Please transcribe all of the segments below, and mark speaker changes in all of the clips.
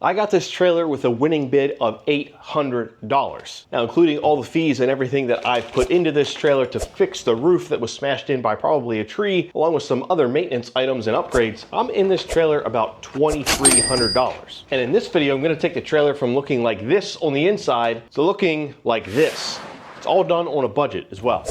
Speaker 1: I got this trailer with a winning bid of $800. Now, including all the fees and everything that I've put into this trailer to fix the roof that was smashed in by probably a tree, along with some other maintenance items and upgrades, I'm in this trailer about $2,300. And in this video, I'm gonna take the trailer from looking like this on the inside to looking like this. It's all done on a budget as well.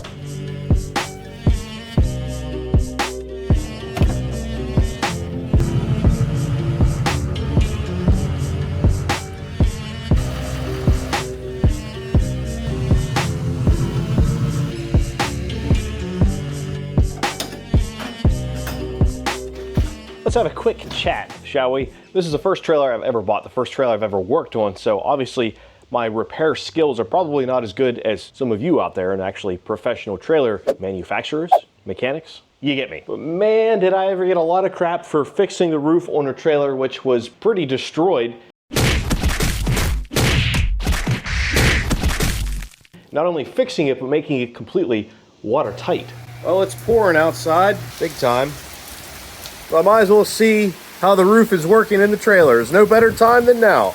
Speaker 1: Let's have a quick chat, shall we? This is the first trailer I've ever bought, the first trailer I've ever worked on, so obviously my repair skills are probably not as good as some of you out there and actually professional trailer manufacturers, mechanics. You get me. But man, did I ever get a lot of crap for fixing the roof on a trailer which was pretty destroyed. Not only fixing it, but making it completely watertight. Well, it's pouring outside, big time. So I might as well see how the roof is working in the trailer. There's no better time than now.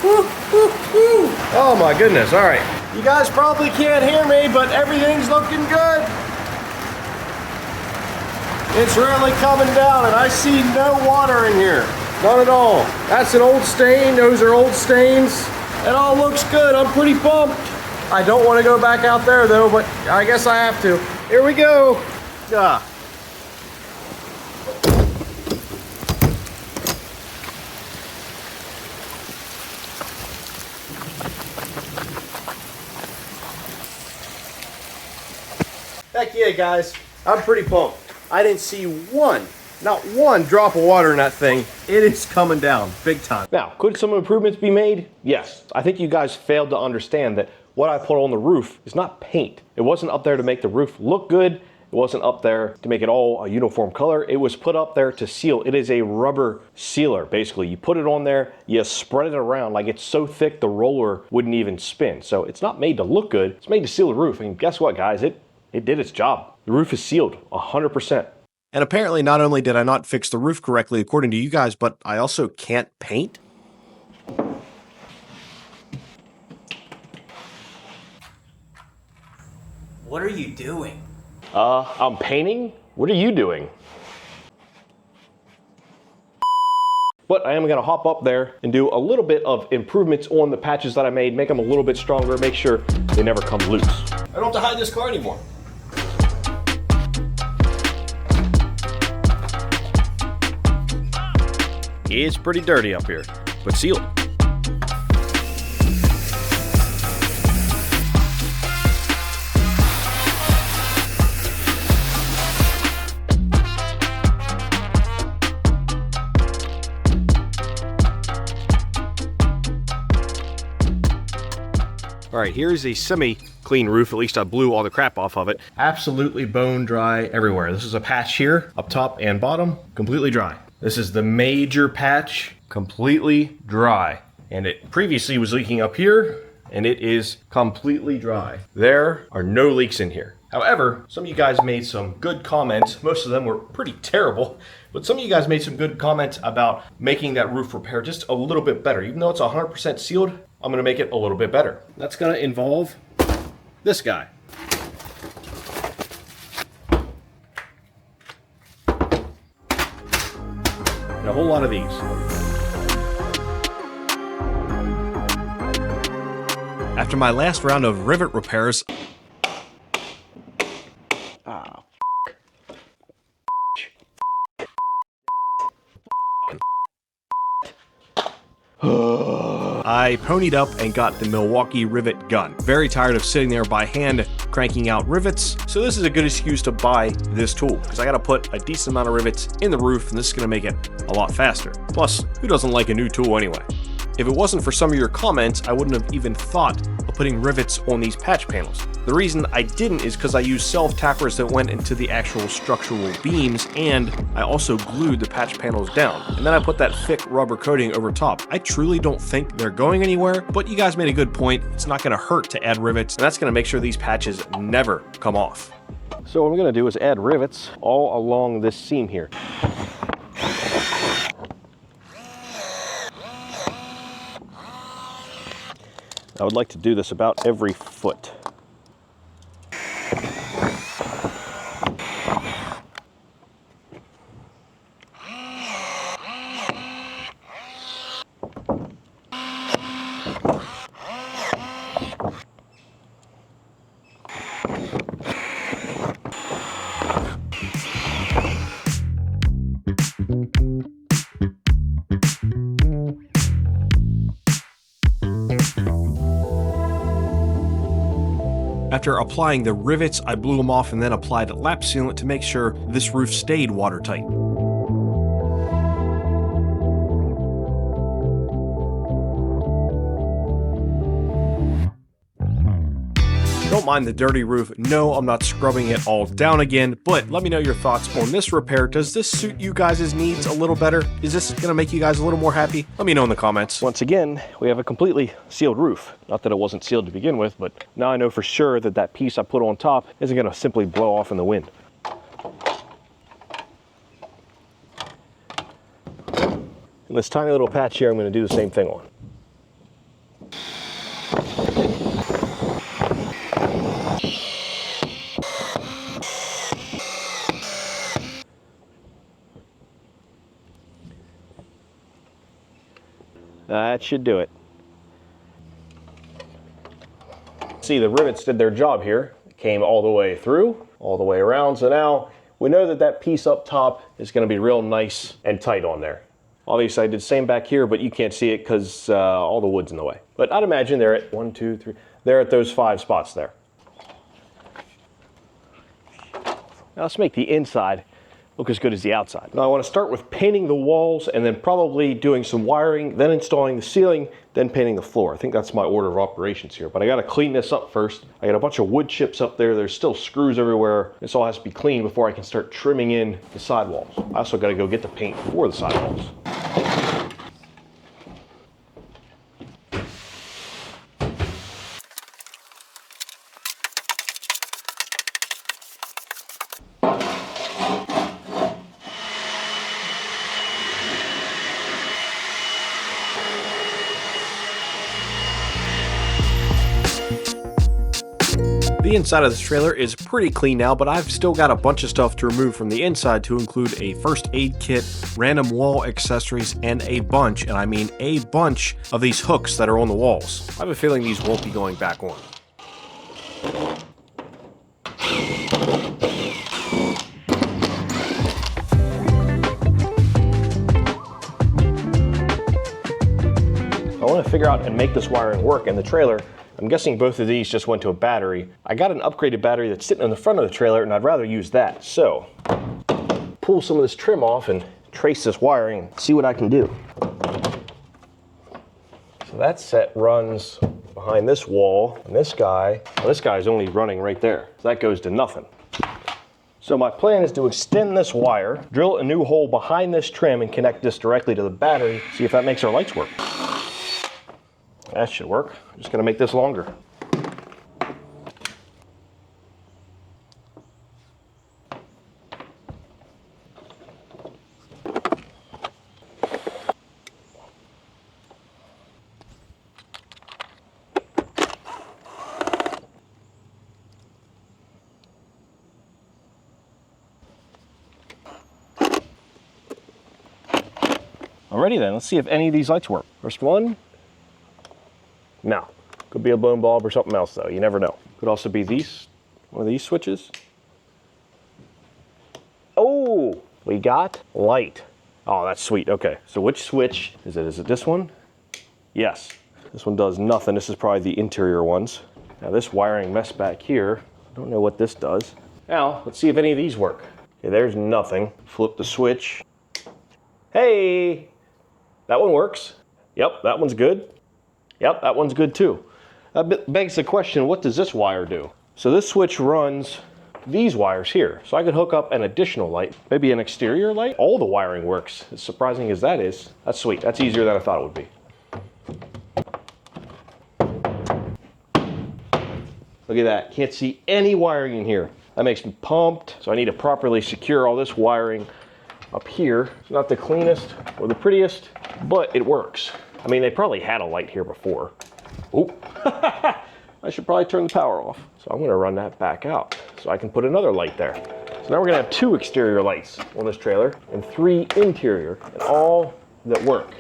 Speaker 1: Woo, woo, woo. Oh my goodness, all right. You guys probably can't hear me, but everything's looking good. It's really coming down and I see no water in here. None at all. That's an old stain, those are old stains. It all looks good, I'm pretty pumped. I don't want to go back out there though, but I guess I have to. Here we go. Heck yeah, guys. I'm pretty pumped. I didn't see not one drop of water in that thing. It is coming down big time. Now, could some improvements be made? Yes. I think you guys failed to understand that what I put on the roof is not paint. It wasn't up there to make the roof look good. It wasn't up there to make it all a uniform color. It was put up there to seal. It is a rubber sealer, basically. You put it on there, you spread it around like it's so thick the roller wouldn't even spin. So it's not made to look good. It's made to seal the roof. And guess what, guys? It did its job. The roof is sealed 100%.
Speaker 2: And apparently not only did I not fix the roof correctly according to you guys, but I also can't paint.
Speaker 3: What are you doing?
Speaker 1: I'm painting? What are you doing? But I am gonna hop up there and do a little bit of improvements on the patches that I made, make them a little bit stronger, make sure they never come loose. I don't have to hide this car anymore. It's pretty dirty up here, but sealed. All right, here's a semi-clean roof. At least I blew all the crap off of it. Absolutely bone dry everywhere. This is a patch here, up top and bottom, completely dry. This is the major patch, completely dry. And it previously was leaking up here, and it is completely dry. There are no leaks in here. However, some of you guys made some good comments. Most of them were pretty terrible, but some of you guys made some good comments about making that roof repair just a little bit better. Even though it's 100% sealed, I'm gonna make it a little bit better. That's gonna involve this guy. And a whole lot of these.
Speaker 2: After my last round of rivet repairs, I ponied up and got the Milwaukee rivet gun. Very tired of sitting there by hand cranking out rivets, so this is a good excuse to buy this tool, because I gotta put a decent amount of rivets in the roof, and this is gonna make it a lot faster. Plus, who doesn't like a new tool anyway? If it wasn't for some of your comments, I wouldn't have even thought of putting rivets on these patch panels. The reason I didn't is because I used self-tappers that went into the actual structural beams, and I also glued the patch panels down. And then I put that thick rubber coating over top. I truly don't think they're going anywhere, but you guys made a good point. It's not gonna hurt to add rivets, and that's gonna make sure these patches never come off.
Speaker 1: So what I'm gonna do is add rivets all along this seam here. I would like to do this about every foot.
Speaker 2: After applying the rivets, I blew them off and then applied lap sealant to make sure this roof stayed watertight. Don't mind the dirty roof. No, I'm not scrubbing it all down again, but let me know your thoughts on this repair. Does this suit you guys' needs a little better? Is this gonna make you guys a little more happy? Let me know in the comments.
Speaker 1: Once again, we have a completely sealed roof. Not that it wasn't sealed to begin with, but now I know for sure that that piece I put on top isn't gonna simply blow off in the wind. And this tiny little patch here, I'm gonna do the same thing on. That should do it. See, the rivets did their job here. Came all the way through, all the way around. So now we know that that piece up top is going to be real nice and tight on there. Obviously I did the same back here, but you can't see it because all the wood's in the way. But I'd imagine they're at 1, 2, 3, they're at those 5 spots there. Now let's make the inside look as good as the outside. Now I want to start with painting the walls and then probably doing some wiring, then installing the ceiling, then painting the floor. I think that's my order of operations here, but I got to clean this up first. I got a bunch of wood chips up there. There's still screws everywhere. This all has to be cleaned before I can start trimming in the sidewalls. I also got to go get the paint for the sidewalls.
Speaker 2: The inside of this trailer is pretty clean now, but I've still got a bunch of stuff to remove from the inside to include a first aid kit, random wall accessories, and a bunch, and I mean a bunch, of these hooks that are on the walls. I have a feeling these won't be going back on.
Speaker 1: I want to figure out and make this wiring work in the trailer. I'm guessing both of these just went to a battery. I got an upgraded battery that's sitting in the front of the trailer and I'd rather use that. So, pull some of this trim off and trace this wiring and see what I can do. So that set runs behind this wall, and this guy, well, this guy's only running right there. So that goes to nothing. So my plan is to extend this wire, drill a new hole behind this trim and connect this directly to the battery, see if that makes our lights work. That should work. I'm just gonna make this longer. Alrighty then, let's see if any of these lights work. First one. No. Could be a blown bulb or something else though, you never know. Could also be these, one of these switches. Oh, we got light. Oh, that's sweet, okay. So which switch is it? Is it this one? Yes. This one does nothing, this is probably the interior ones. Now this wiring mess back here, I don't know what this does. Now, let's see if any of these work. Okay, there's nothing. Flip the switch. Hey, that one works. Yep, that one's good. Yep, that one's good too. That begs the question, what does this wire do? So this switch runs these wires here. So I could hook up an additional light, maybe an exterior light. All the wiring works, as surprising as that is. That's sweet, that's easier than I thought it would be. Look at that, can't see any wiring in here. That makes me pumped. So I need to properly secure all this wiring up here. It's not the cleanest or the prettiest, but it works. I mean, they probably had a light here before. Oh, I should probably turn the power off. So I'm gonna run that back out so I can put another light there. So now we're gonna have 2 exterior lights on this trailer and 3 interior, and all that work.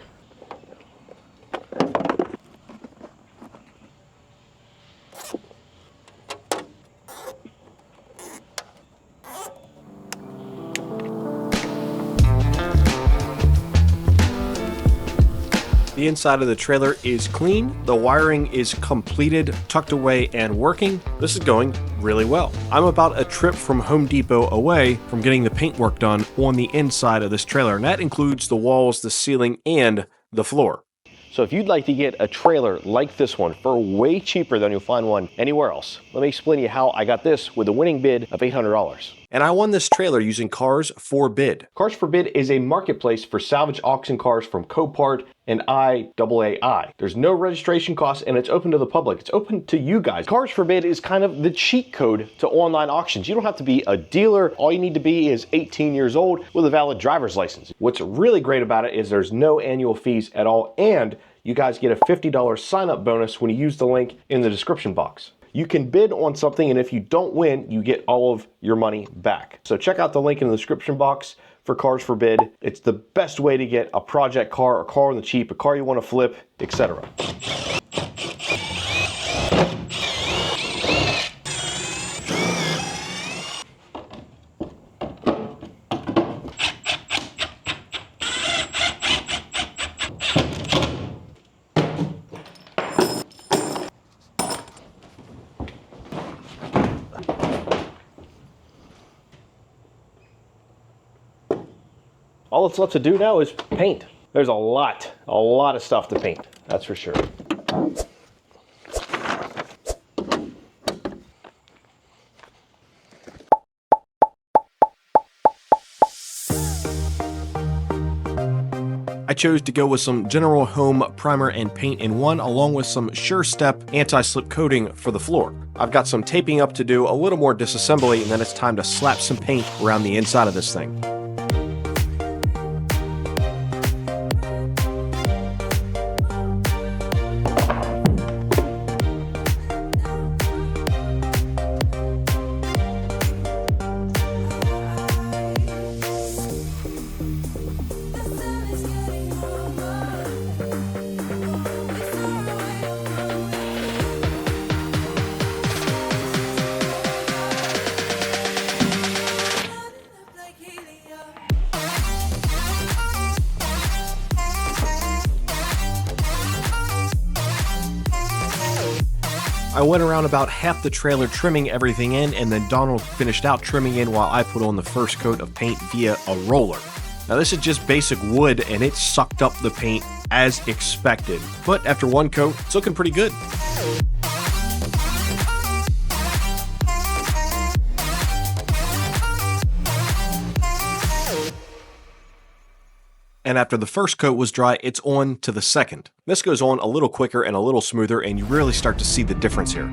Speaker 2: The inside of the trailer is clean, the wiring is completed, tucked away, and working. This is going really well. I'm about a trip from Home Depot away from getting the paint work done on the inside of this trailer, and that includes the walls, the ceiling, and the floor.
Speaker 1: So if you'd like to get a trailer like this one for way cheaper than you'll find one anywhere else, let me explain to you how I got this with a winning bid of $800.
Speaker 2: And I won this trailer using Cars for Bid.
Speaker 1: Cars for Bid is a marketplace for salvage auction cars from Copart and IAAI. There's no registration costs and it's open to the public. It's open to you guys. Cars for Bid is kind of the cheat code to online auctions. You don't have to be a dealer. All you need to be is 18 years old with a valid driver's license. What's really great about it is there's no annual fees at all, and you guys get a $50 sign-up bonus when you use the link in the description box. You can bid on something, and if you don't win, you get all of your money back. So check out the link in the description box for Cars for Bid. It's the best way to get a project car, a car on the cheap, a car you want to flip, etc. All that's left to do now is paint. There's a lot of stuff to paint, that's for sure.
Speaker 2: I chose to go with some General Home primer and paint in one, along with some Sure Step anti-slip coating for the floor. I've got some taping up to do, a little more disassembly, and then it's time to slap some paint around the inside of this thing. I went around about half the trailer trimming everything in, and then Donald finished out trimming in while I put on the first coat of paint via a roller. Now this is just basic wood and it sucked up the paint as expected, but after one coat, it's looking pretty good. And after the first coat was dry, it's on to the second. This goes on a little quicker and a little smoother, and you really start to see the difference here.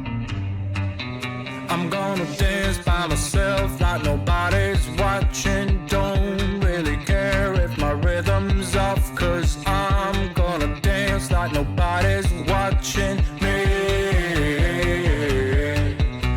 Speaker 4: I'm gonna dance by myself like nobody's watching. Don't really care if my rhythm's off, 'cause I'm gonna dance like nobody's watching me.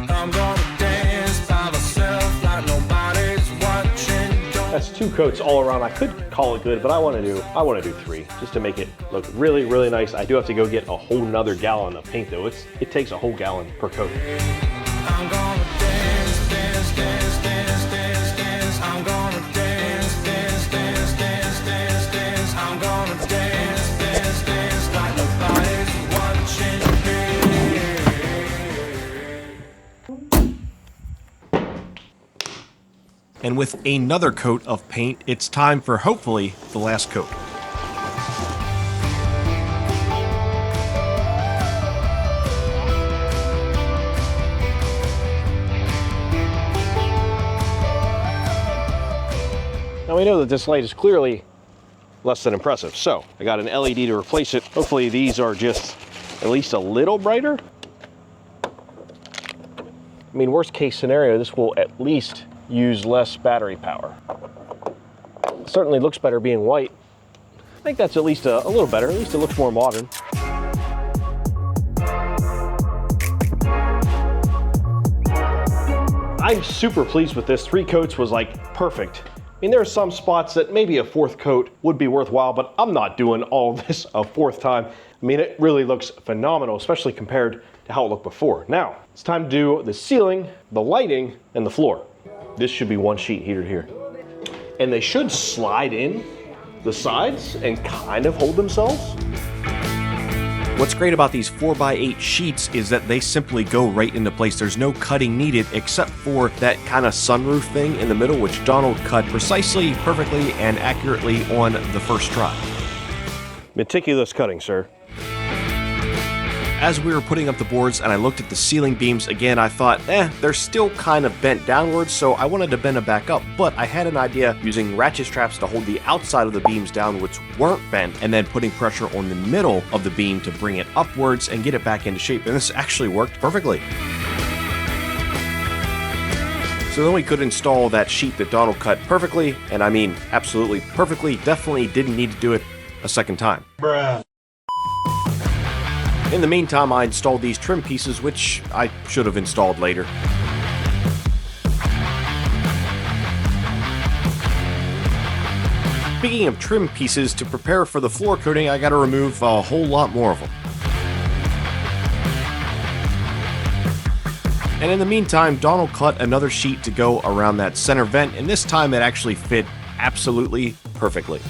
Speaker 4: I'm gonna dance by myself like nobody's watching.
Speaker 1: That's 2 coats all around. I could call it good, but I want to do 3 just to make it look really, really nice. I do have to go get a whole nother gallon of paint though. It takes a whole gallon per coat.
Speaker 4: I'm gonna dance, dance, dance, dance, dance, dance. I'm gonna dance, dance, dance, dance, dance, dance. I'm gonna dance, dance, dance like nobody's watching me.
Speaker 2: And with another coat of paint, it's time for hopefully the last coat.
Speaker 1: Now we know that this light is clearly less than impressive, so I got an LED to replace it. Hopefully these are just at least a little brighter. I mean, worst case scenario, this will at least use less battery power. It certainly looks better being white. I think that's at least a little better. At least it looks more modern. I'm super pleased with this. 3 coats was like perfect. I mean, there are some spots that maybe a 4th coat would be worthwhile, but I'm not doing all this a 4th time. I mean, it really looks phenomenal, especially compared to how it looked before. Now, it's time to do the ceiling, the lighting, and the floor. This should be one sheet heated here. And they should slide in the sides and kind of hold themselves.
Speaker 2: What's great about these 4x8 sheets is that they simply go right into place. There's no cutting needed except for that kind of sunroof thing in the middle, which Donald cut precisely, perfectly, and accurately on the first try.
Speaker 1: Meticulous cutting, sir.
Speaker 2: As we were putting up the boards and I looked at the ceiling beams again, I thought, they're still kind of bent downwards, so I wanted to bend them back up, but I had an idea using ratchet straps to hold the outside of the beams down which weren't bent, and then putting pressure on the middle of the beam to bring it upwards and get it back into shape, and this actually worked perfectly. So then we could install that sheet that Donald cut perfectly, and I mean absolutely perfectly, definitely didn't need to do it a second time.
Speaker 4: Bruh.
Speaker 2: In the meantime, I installed these trim pieces, which I should have installed later. Speaking of trim pieces, to prepare for the floor coating, I gotta remove a whole lot more of them. And in the meantime, Donald cut another sheet to go around that center vent, and this time it actually fit absolutely perfectly.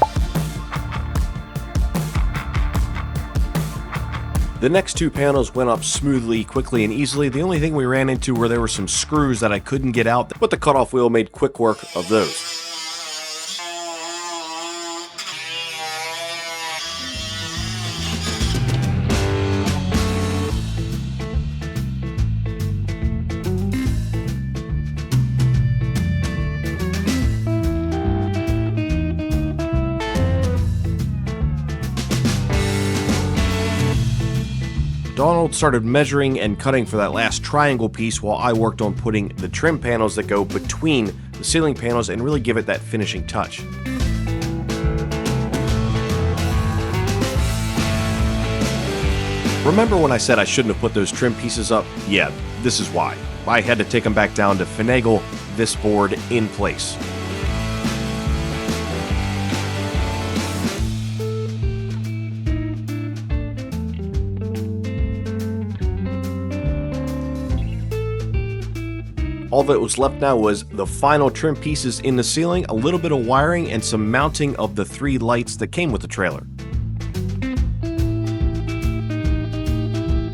Speaker 2: The next 2 panels went up smoothly, quickly, and easily. The only thing we ran into were there were some screws that I couldn't get out, but the cutoff wheel made quick work of those. Donald started measuring and cutting for that last triangle piece while I worked on putting the trim panels that go between the ceiling panels and really give it that finishing touch. Remember when I said I shouldn't have put those trim pieces up? Yeah, this is why. I had to take them back down to finagle this board in place. All that was left now was the final trim pieces in the ceiling, a little bit of wiring, and some mounting of the 3 lights that came with the trailer.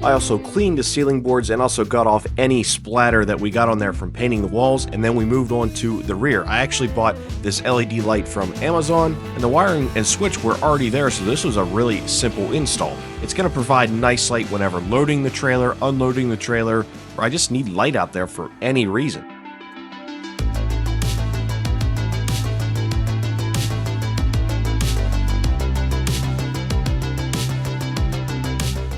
Speaker 2: I also cleaned the ceiling boards and also got off any splatter that we got on there from painting the walls, and then we moved on to the rear. I actually bought this LED light from Amazon, and the wiring and switch were already there, so this was a really simple install. It's going to provide nice light whenever loading the trailer, unloading the trailer, or I just need light out there for any reason.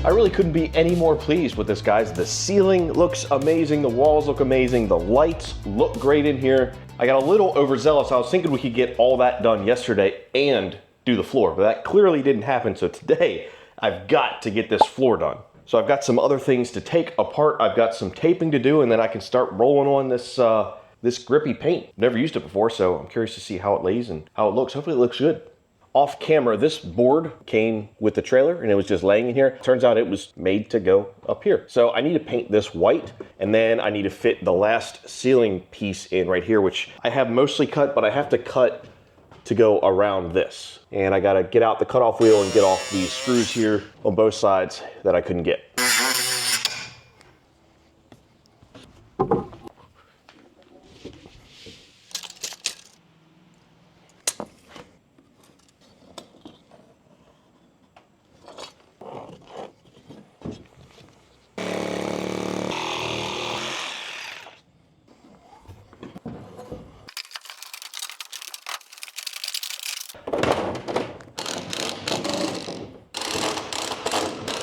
Speaker 1: I really couldn't be any more pleased with this, guys. The ceiling looks amazing, the walls look amazing, the lights look great in here. I got a little overzealous. I was thinking we could get all that done yesterday and do the floor, but that clearly didn't happen. So today, I've got to get this floor done. So I've got some other things to take apart. I've got some taping to do, and then I can start rolling on this this grippy paint. Never used it before, so I'm curious to see how it lays and how it looks. Hopefully it looks good. Off camera, this board came with the trailer and it was just laying in here. Turns out it was made to go up here. So I need to paint this white, and then I need to fit the last ceiling piece in right here, which I have mostly cut, but I have to cut to go around this. And I gotta get out the cutoff wheel and get off these screws here on both sides that I couldn't get.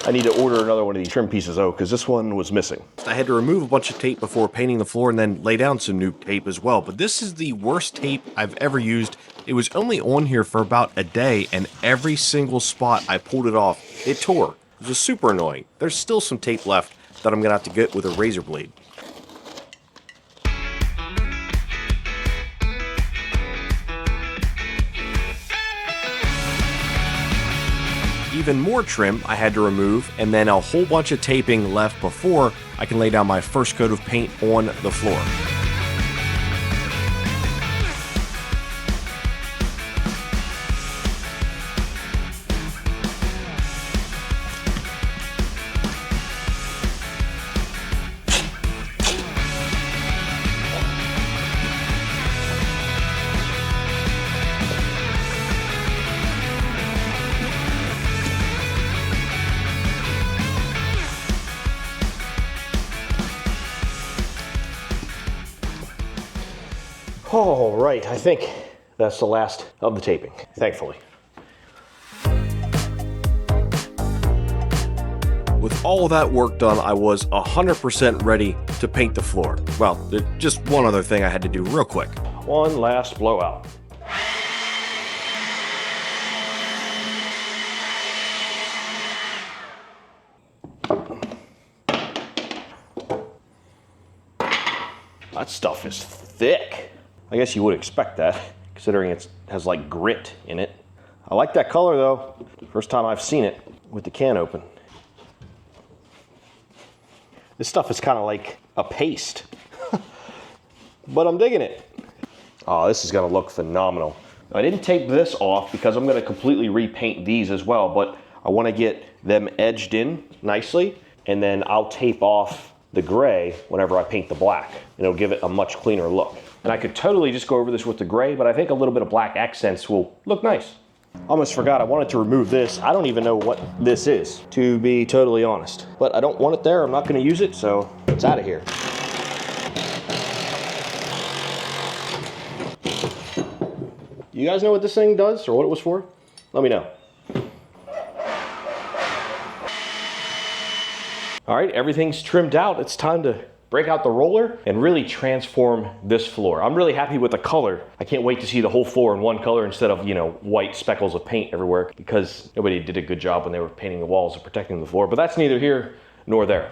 Speaker 1: I need to order another one of these trim pieces though, because this one was missing.
Speaker 2: I had to remove a bunch of tape before painting the floor and then lay down some new tape as well. But this is the worst tape I've ever used. It was only on here for about a day, and every single spot I pulled it off, it tore. It was super annoying. There's still some tape left that I'm gonna have to get with a razor blade. Even more trim I had to remove, and then a whole bunch of taping left before I can lay down my first coat of paint on the floor.
Speaker 1: All right, I think that's the last of the taping, thankfully.
Speaker 2: With all that work done, I was 100% ready to paint the floor. Well, just one other thing I had to do real quick.
Speaker 1: One last blowout. That stuff is thick. I guess you would expect that, considering it has like grit in it. I like that color though. First time I've seen it with the can open. This stuff is kind of like a paste, but I'm digging it. Oh, this is gonna look phenomenal. I didn't tape this off because I'm gonna completely repaint these as well, but I wanna get them edged in nicely, and then I'll tape off the gray whenever I paint the black, and it'll give it a much cleaner look. And I could totally just go over this with the gray, but I think a little bit of black accents will look nice. Almost forgot I wanted to remove this. I don't even know what this is, to be totally honest. But I don't want it there, I'm not gonna use it, so it's out of here. You guys know what this thing does, or what it was for? Let me know. All right, everything's trimmed out. It's time to break out the roller and really transform this floor. I'm really happy with the color. I can't wait to see the whole floor in one color instead of, you know, white speckles of paint everywhere, because nobody did a good job when they were painting the walls and protecting the floor, but that's neither here nor there.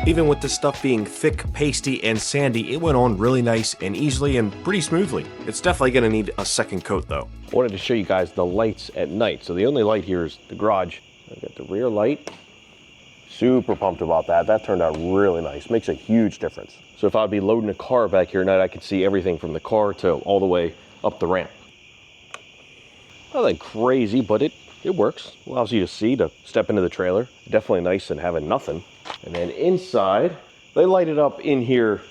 Speaker 2: Even with this stuff being thick, pasty, and sandy, it went on really nice and easily and pretty smoothly. It's definitely gonna need a second coat though.
Speaker 1: I wanted to show you guys the lights at night. So the only light here is the garage. I got the rear light. Super pumped about that. That turned out really nice. Makes a huge difference. So if I'd be loading a car back here at night, I could see everything from the car to all the way up the ramp. Nothing crazy, but it works. Allows you to see, to step into the trailer. Definitely nice than having nothing. And then inside, they light it up in here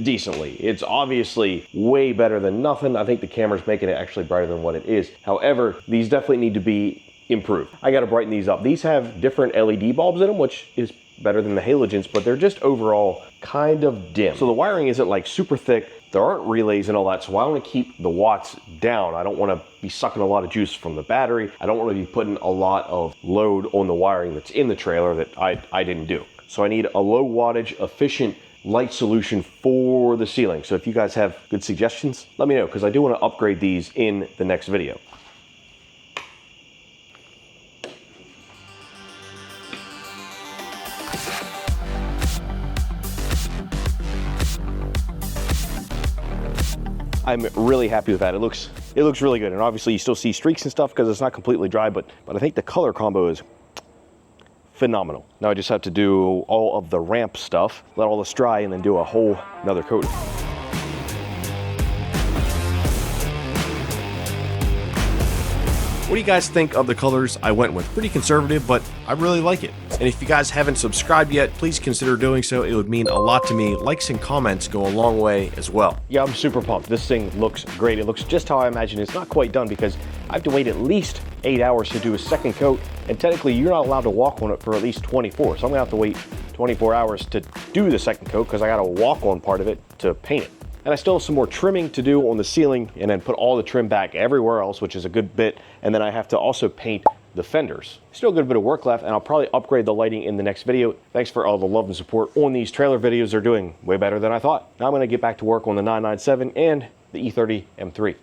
Speaker 1: decently. It's obviously way better than nothing. I think the camera's making it actually brighter than what it is. However, these definitely need to be improved. I gotta brighten these up. These have different LED bulbs in them, which is better than the halogens, but they're just overall kind of dim. So the wiring isn't like super thick. There aren't relays and all that, so I want to keep the watts down. I don't want to be sucking a lot of juice from the battery. I don't want to be putting a lot of load on the wiring that's in the trailer that I didn't do. So I need a low wattage, efficient light solution for the ceiling. So if you guys have good suggestions, let me know, because I do want to upgrade these in the next video. I'm really happy with that. It looks really good, and obviously you still see streaks and stuff because it's not completely dry, but I think the color combo is phenomenal. Now I just have to do all of the ramp stuff, let all this dry, and then do a whole another coat.
Speaker 2: What do you guys think of the colors I went with? Pretty conservative, but I really like it. And if you guys haven't subscribed yet, please consider doing so. It would mean a lot to me. Likes and comments go a long way as well.
Speaker 1: Yeah, I'm super pumped. This thing looks great. It looks just how I imagine. It's not quite done because I have to wait at least 8 hours to do a second coat, and technically you're not allowed to walk on it for at least 24. So I'm gonna have to wait 24 hours to do the second coat because I gotta walk on part of it to paint it. And I still have some more trimming to do on the ceiling and then put all the trim back everywhere else, which is a good bit. And then I have to also paint the fenders. Still a good bit of work left, and I'll probably upgrade the lighting in the next video. Thanks for all the love and support on these trailer videos. They're doing way better than I thought. Now I'm gonna get back to work on the 997 and the E30 M3.